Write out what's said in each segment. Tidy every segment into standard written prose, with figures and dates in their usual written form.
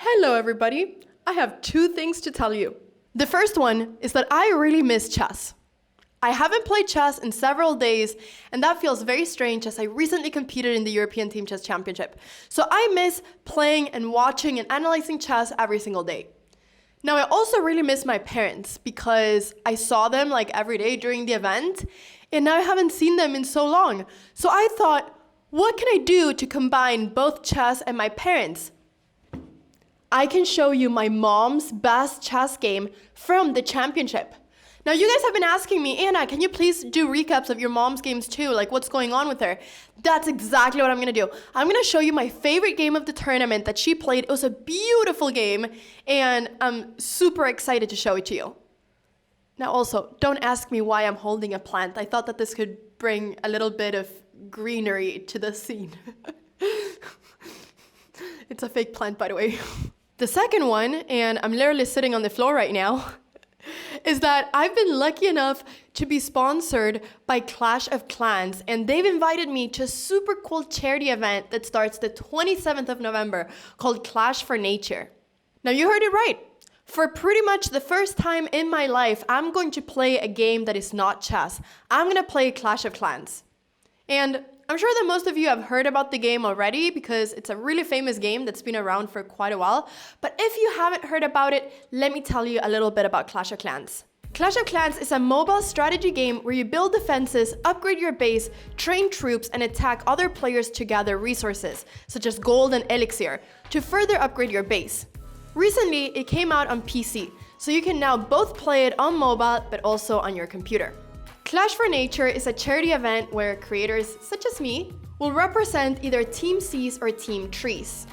Hello everybody! I have two things to tell you. The first one is that I really miss chess. I haven't played chess in several days, and that feels very strange as I recently competed in the European Team Chess Championship. So I miss playing and watching and analyzing chess every single day. Now I also really miss my parents because I saw them like every day during the event, and now I haven't seen them in so long. So I thought, what can I do to combine both chess and my parents? I can show you my mom's best chess game from the championship. Now you guys have been asking me, Anna, can you please do recaps of your mom's games too? Like what's going on with her? That's exactly what I'm gonna do. I'm gonna show you my favorite game of the tournament that she played. It was a beautiful game and I'm super excited to show it to you. Now also, don't ask me why I'm holding a plant. I thought that this could bring a little bit of greenery to the scene. It's a fake plant, by the way. The second one, and I'm literally sitting on the floor right now, is that I've been lucky enough to be sponsored by Clash of Clans, and they've invited me to a super cool charity event that starts the 27th of November called Clash for Nature. Now you heard it right. For pretty much the first time in my life, I'm going to play a game that is not chess. I'm going to play Clash of Clans. And I'm sure that most of you have heard about the game already because it's a really famous game that's been around for quite a while. But if you haven't heard about it, let me tell you a little bit about Clash of Clans. Clash of Clans is a mobile strategy game where you build defenses, upgrade your base, train troops, and attack other players to gather resources, such as gold and elixir, to further upgrade your base. Recently, it came out on PC, so you can now both play it on mobile but also on your computer. Clash for Nature is a charity event where creators, such as me, will represent either Team Seas or Team Trees,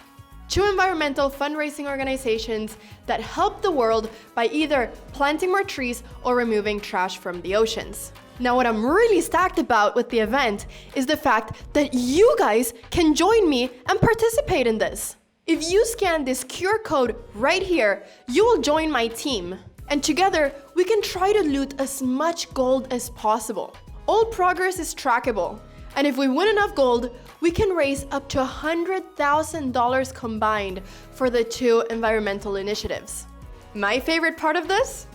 two environmental fundraising organizations that help the world by either planting more trees or removing trash from the oceans. Now what I'm really stacked about with the event is the fact that you guys can join me and participate in this. If you scan this QR code right here, you will join my team. And together, we can try to loot as much gold as possible. All progress is trackable. And if we win enough gold, we can raise up to $100,000 combined for the two environmental initiatives. My favorite part of this?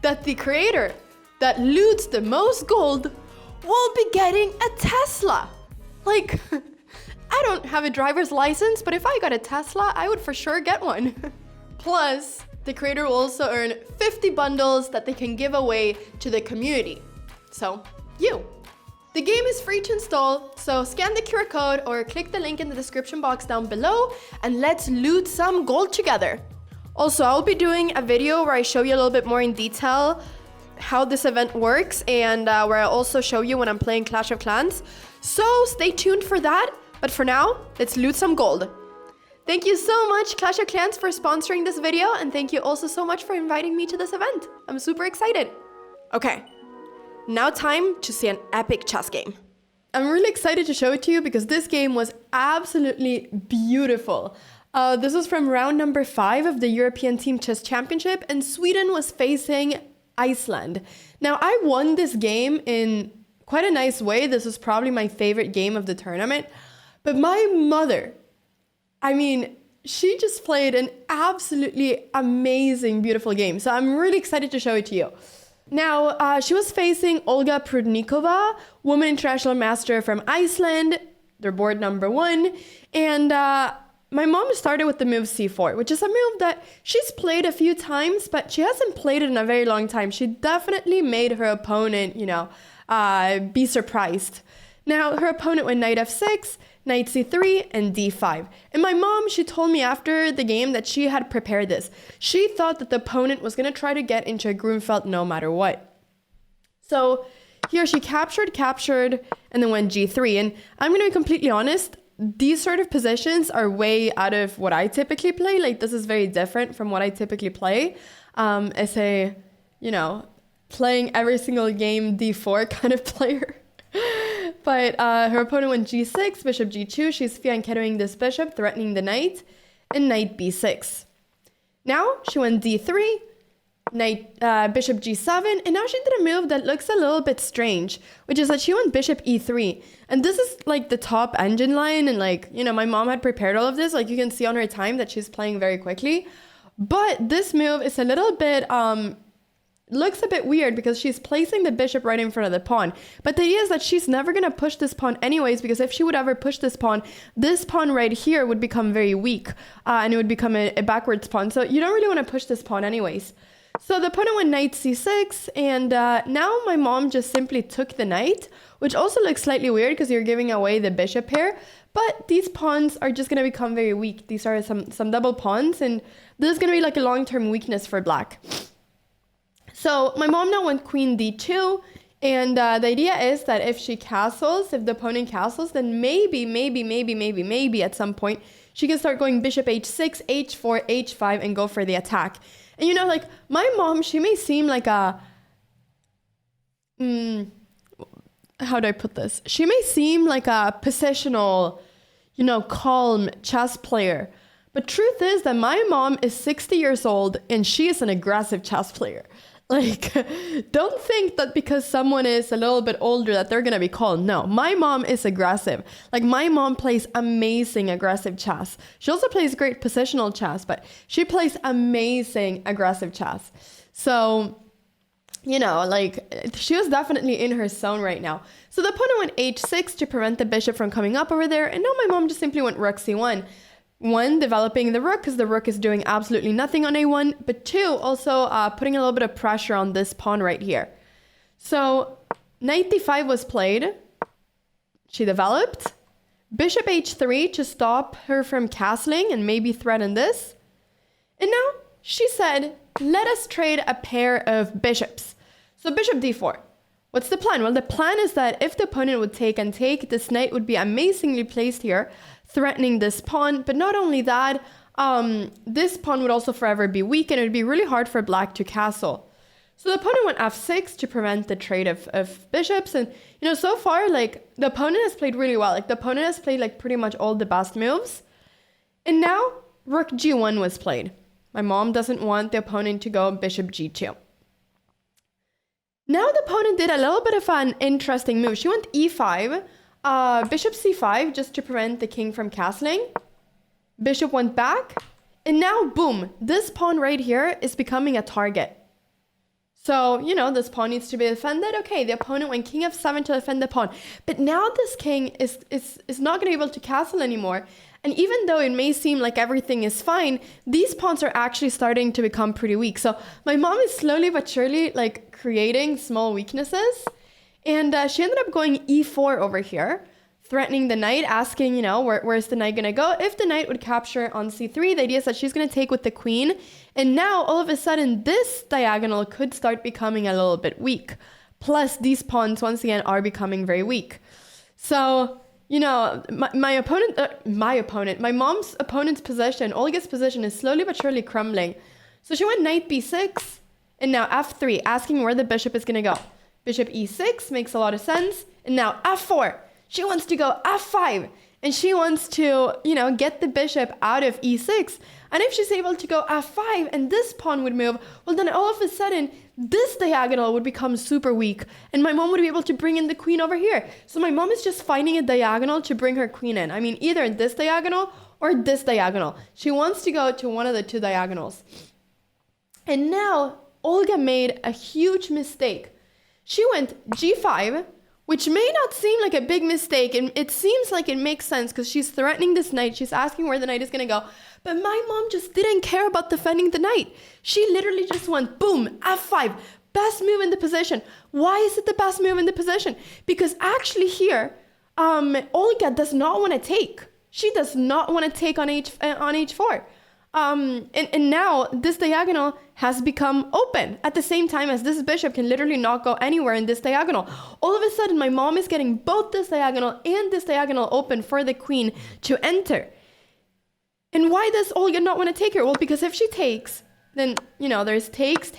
That the creator that loots the most gold will be getting a Tesla. Like, I don't have a driver's license, but if I got a Tesla, I would for sure get one. Plus, the creator will also earn 50 bundles that they can give away to the community. So, you. The game is free to install, so scan the QR code or click the link in the description box down below and let's loot some gold together. Also, I'll be doing a video where I show you a little bit more in detail how this event works and where I also show you when I'm playing Clash of Clans. So stay tuned for that, but for now, let's loot some gold. Thank you so much, Clash of Clans, for sponsoring this video, and thank you also so much for inviting me to this event. I'm super excited. Okay, now time to see an epic chess game. I'm really excited to show it to you because this game was absolutely beautiful. This was from round number 5 of the European Team Chess Championship, and Sweden was facing Iceland. Now, I won this game in quite a nice way. This was probably my favorite game of the tournament, but my mother, I mean, she just played an absolutely amazing, beautiful game. So I'm really excited to show it to you. Now, she was facing Olga Prudnikova, Women International Master from Iceland. They're board number 1. And my mom started with the move c4, which is a move that she's played a few times, but she hasn't played it in a very long time. She definitely made her opponent, be surprised. Now, her opponent went knight f6, knight c3, and d5. And my mom, she told me after the game that she had prepared this. She thought that the opponent was going to try to get into a Grunfeld no matter what. So here she captured, and then went g3. And I'm going to be completely honest, these sort of positions are way out of what I typically play. Like, this is very different from what I typically play. As a, playing every single game d4 kind of player. But her opponent went g6, bishop g2. She's fianchettoing this bishop, threatening the knight, and knight b6. Now she went d3, bishop g7, and now she did a move that looks a little bit strange, which is that she went bishop e3. And this is like the top engine line, and like, you know, my mom had prepared all of this. Like you can see on her time that she's playing very quickly. But this move is a little bit, looks a bit weird because she's placing the bishop right in front of the pawn. But the idea is that she's never going to push this pawn anyways, because if she would ever push this pawn right here would become very weak, and it would become a backwards pawn. So you don't really want to push this pawn anyways. So the opponent went knight c6, and now my mom just simply took the knight, which also looks slightly weird because you're giving away the bishop here. But these pawns are just going to become very weak. These are some double pawns, and this is going to be like a long-term weakness for black. So my mom now went queen d2, and the idea is that if she castles, if the opponent castles, then maybe at some point she can start going bishop h6, h4, h5, and go for the attack. And you know, like my mom, she may seem like a, how do I put this? She may seem like a positional, you know, calm chess player. But truth is that my mom is 60 years old and she is an aggressive chess player. Like, don't think that because someone is a little bit older that they're going to be calm. No, my mom is aggressive. Like, my mom plays amazing aggressive chess. She also plays great positional chess, but she plays amazing aggressive chess. So, you know, like, she was definitely in her zone right now. So the opponent went h6 to prevent the bishop from coming up over there. And now my mom just simply went rook c1. One, developing the rook because the rook is doing absolutely nothing on a1. But two, also putting a little bit of pressure on this pawn right here. So knight d5 was played. She developed. Bishop h3 to stop her from castling and maybe threaten this. And now she said, let us trade a pair of bishops. So bishop d4. What's the plan? Well, the plan is that if the opponent would take and take, this knight would be amazingly placed here, threatening this pawn. But not only that, this pawn would also forever be weak, and it would be really hard for black to castle. So the opponent went f6 to prevent the trade of bishops. And, you know, so far, like, the opponent has played really well. Like, the opponent has played, like, pretty much all the best moves. And now, rook g1 was played. My mom doesn't want the opponent to go bishop g2. Now the opponent did a little bit of an interesting move. She went e5, bishop c5, just to prevent the king from castling. Bishop went back, and now, boom, this pawn right here is becoming a target. So, you know, this pawn needs to be defended. Okay, the opponent went king f7 to defend the pawn. But now this king is not going to be able to castle anymore. And even though it may seem like everything is fine, these pawns are actually starting to become pretty weak. So my mom is slowly but surely like creating small weaknesses. And she ended up going e4 over here, threatening the knight, asking, you know, where's the knight going to go? If the knight would capture on c3, the idea is that she's going to take with the queen. And now all of a sudden, this diagonal could start becoming a little bit weak. Plus, these pawns, once again, are becoming very weak. So, you know, my mom's opponent's position, Olga's position, is slowly but surely crumbling. So she went knight b6, and now f3, asking where the bishop is going to go. Bishop e6 makes a lot of sense. And now f4. She wants to go f5. And she wants to, you know, get the bishop out of e6. And if she's able to go f5 and this pawn would move, well, then all of a sudden, this diagonal would become super weak. And my mom would be able to bring in the queen over here. So my mom is just finding a diagonal to bring her queen in. I mean, either this diagonal or this diagonal. She wants to go to one of the two diagonals. And now, Olga made a huge mistake. She went g5, which may not seem like a big mistake, and it seems like it makes sense because she's threatening this knight. She's asking where the knight is going to go. But my mom just didn't care about defending the knight. She literally just went, boom, f5, best move in the position. Why is it the best move in the position? Because actually here, Olga does not want to take. She does not want to take on h4. And now this diagonal has become open at the same time as this bishop can literally not go anywhere in this diagonal. All of a sudden, my mom is getting both this diagonal and this diagonal open for the queen to enter. And why does Olga not want to take her? Well, because if she takes, then, you know, there's takes.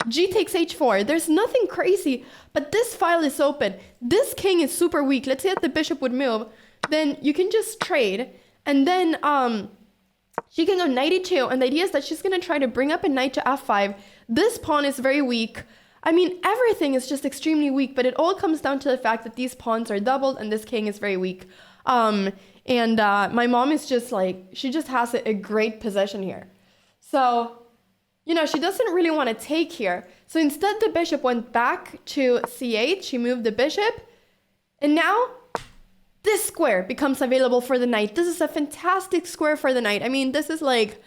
G takes h4. There's nothing crazy, but this file is open. This king is super weak. Let's say that the bishop would move. Then you can just trade. And then, she can go knight e2, and the idea is that she's going to try to bring up a knight to f5. This pawn is very weak. I mean, everything is just extremely weak, but it all comes down to the fact that these pawns are doubled and this king is very weak. My mom is just like, she just has a great position here. So, you know, she doesn't really want to take here. So instead, the bishop went back to c8. She moved the bishop. And now, this square becomes available for the knight. This is a fantastic square for the knight. I mean, this is like,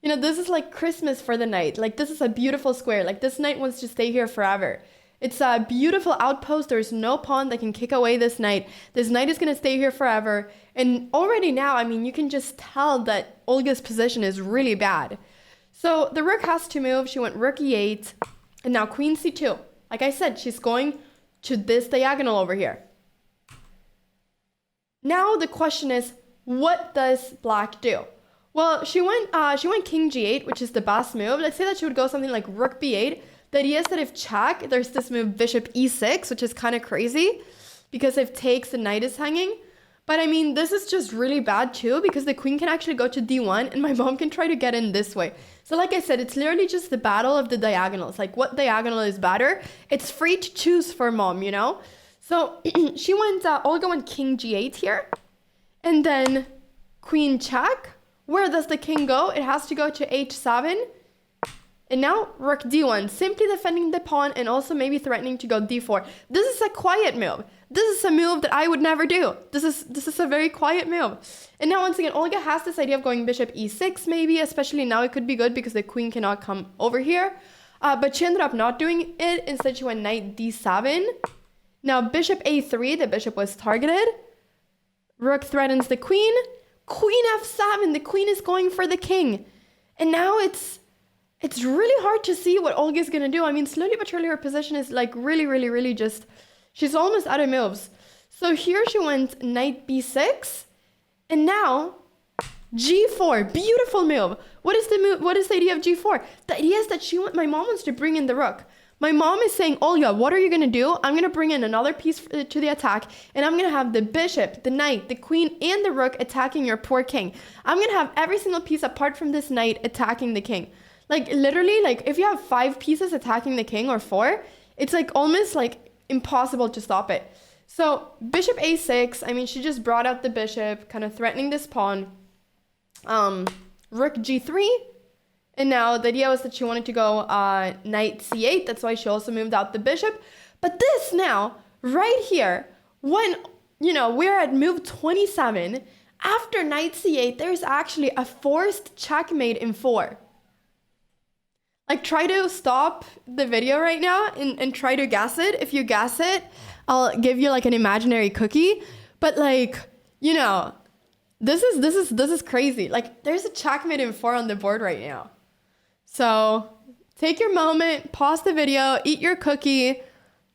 you know, this is like Christmas for the knight. Like, this is a beautiful square. Like, this knight wants to stay here forever. It's a beautiful outpost. There's no pawn that can kick away this knight. This knight is going to stay here forever. And already now, I mean, you can just tell that Olga's position is really bad. So the rook has to move. She went rook e8. And now queen c2. Like I said, she's going to this diagonal over here. Now the question is, what does black do? Well, she went king g8, which is the best move. Let's say that she would go something like rook b8. The idea is that if check, there's this move bishop e6, which is kind of crazy because if takes, the knight is hanging. But I mean, this is just really bad too because the queen can actually go to d1 and my mom can try to get in this way. So like I said, it's literally just the battle of the diagonals. Like what diagonal is better? It's free to choose for mom, you know? So Olga went king g8 here and then queen check. Where does the king go? It has to go to h7. And now rook d1, simply defending the pawn and also maybe threatening to go d4. This is a quiet move. This is a move that I would never do. This is a very quiet move. And now once again, Olga has this idea of going bishop e6 maybe, especially now it could be good because the queen cannot come over here. But she ended up not doing it. Instead, she went knight d7. Now bishop a3, the bishop was targeted. Rook threatens the queen. Queen f7, the queen is going for the king. And now it's really hard to see what Olga is going to do. I mean, slowly but surely her position is like really just, she's almost out of moves. So here she went knight b6 and now g4, beautiful move. What is the move? What is the idea of g4? The idea is that my mom wants to bring in the rook. My mom is saying, Olga, what are you going to do? I'm going to bring in another piece to the attack and I'm going to have the bishop, the knight, the queen, and the rook attacking your poor king. I'm going to have every single piece apart from this knight attacking the king. Like literally, like if you have 5 pieces attacking the king or 4, it's like almost like impossible to stop it. So bishop a6, I mean, she just brought out the bishop, kind of threatening this pawn. Rook g3. And now the idea was that she wanted to go knight c8. That's why she also moved out the bishop. But this now, right here, when, you know, we're at move 27, after knight c8, there's actually a forced checkmate in 4. Like, try to stop the video right now and try to guess it. If you guess it, I'll give you, like, an imaginary cookie. But, like, you know, this is crazy. Like, there's a checkmate in 4 on the board right now. So take your moment, pause the video, eat your cookie.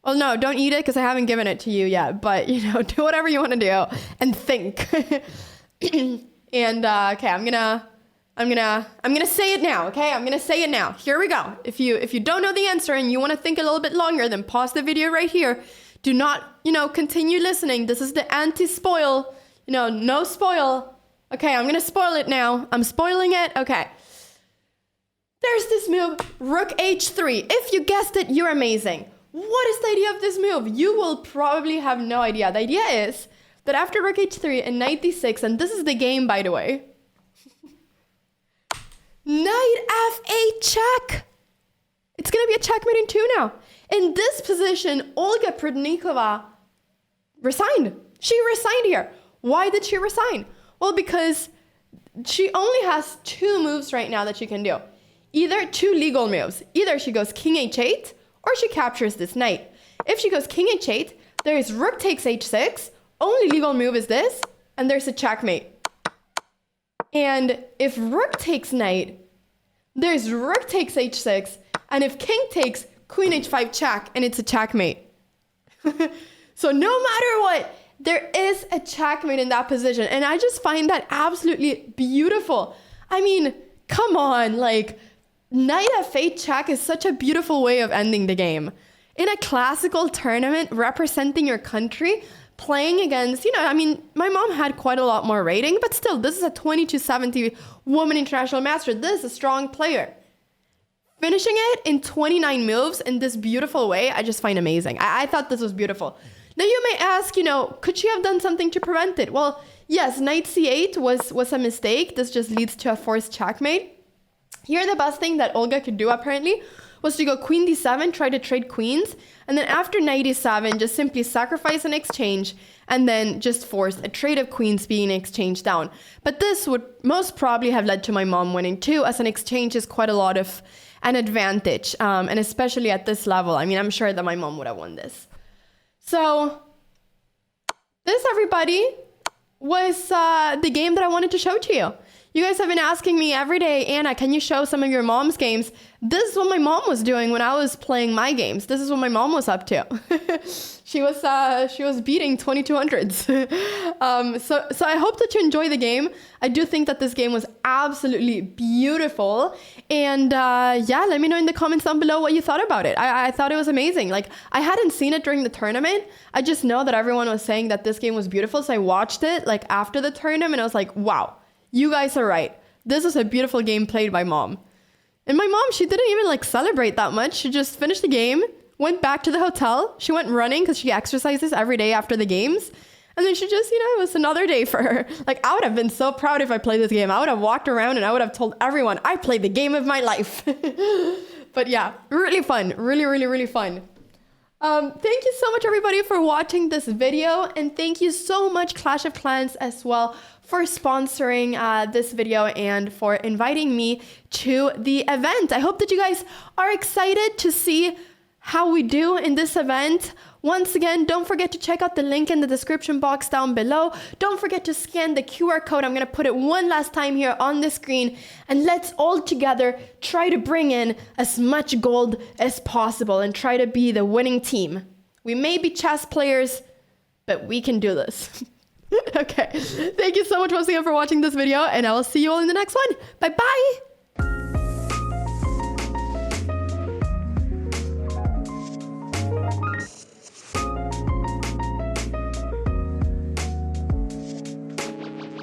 Well, no, don't eat it because I haven't given it to you yet. But, you know, do whatever you want to do and think. And, okay, I'm gonna say it now, okay? I'm gonna say it now. Here we go. If you don't know the answer and you want to think a little bit longer, then pause the video right here. Do not, you know, continue listening. This is the anti-spoil, you know, no spoil. Okay, I'm gonna spoil it now. I'm spoiling it. Okay. There's this move, rook h3. If you guessed it, you're amazing. What is the idea of this move? You will probably have no idea. The idea is that after rook h3 and knight d6, and this is the game, by the way, knight f8 check. It's going to be a checkmate in 2 now. In this position, Olga Prudnikova resigned. She resigned here. Why did she resign? Well, because she only has 2 moves right now that she can do. Either 2 legal moves. Either she goes king h8 or she captures this knight. If she goes king h8, there is rook takes h6. Only legal move is this, and there's a checkmate. And if rook takes knight, there's rook takes h6, and if king takes queen h5 check, and it's a checkmate. So no matter what, there is a checkmate in that position, and I just find that absolutely beautiful. I mean, come on, like, knight f8 check is such a beautiful way of ending the game. In a classical tournament representing your country, playing against, you know, I mean, my mom had quite a lot more rating, but still, this is a 2270 woman international master. This is a strong player. finishing it in 29 moves in this beautiful way, I just find amazing. I thought this was beautiful. Now you may ask, could she have done something to prevent it? Well, yes, knight c8 was a mistake. This just leads to a forced checkmate. Here, the best thing that Olga could do, apparently, was to go queen d7, try to trade queens, and then after knight e7, just simply sacrifice an exchange, and then just force a trade of queens being exchanged down. But this would most probably have led to my mom winning too, as an exchange is quite a lot of an advantage, and especially at this level. I mean, I'm sure that my mom would have won this. So this, everybody, was the game that I wanted to show to you. You guys have been asking me every day, Anna, can you show some of your mom's games? This is what my mom was doing when I was playing my games. This is what my mom was up to. She was beating 2200s. So I hope that you enjoy the game. I do think that this game was absolutely beautiful. And yeah, let me know in the comments down below what you thought about it. I thought it was amazing. Like, I hadn't seen it during the tournament. I just know that everyone was saying that this game was beautiful. So I watched it like after the tournament. I was like, wow. You guys are right. This is a beautiful game played by mom. And my mom, she didn't even like celebrate that much. She just finished the game, went back to the hotel. She went running because she exercises every day after the games. And then she just, it was another day for her. Like, I would have been so proud if I played this game. I would have walked around and I would have told everyone, I played the game of my life. But yeah, really fun. Really, really, really fun. Thank you so much, everybody, for watching this video. And thank you so much, Clash of Clans, as well, for sponsoring this video and for inviting me to the event. I hope that you guys are excited to see how we do in this event. Once again, don't forget to check out the link in the description box down below. Don't forget to scan the QR code. I'm going to put it one last time here on the screen. And let's all together try to bring in as much gold as possible and try to be the winning team. We may be chess players, but we can do this. Okay. Thank you so much once again for watching this video, and I will see you all in the next one. Bye-bye.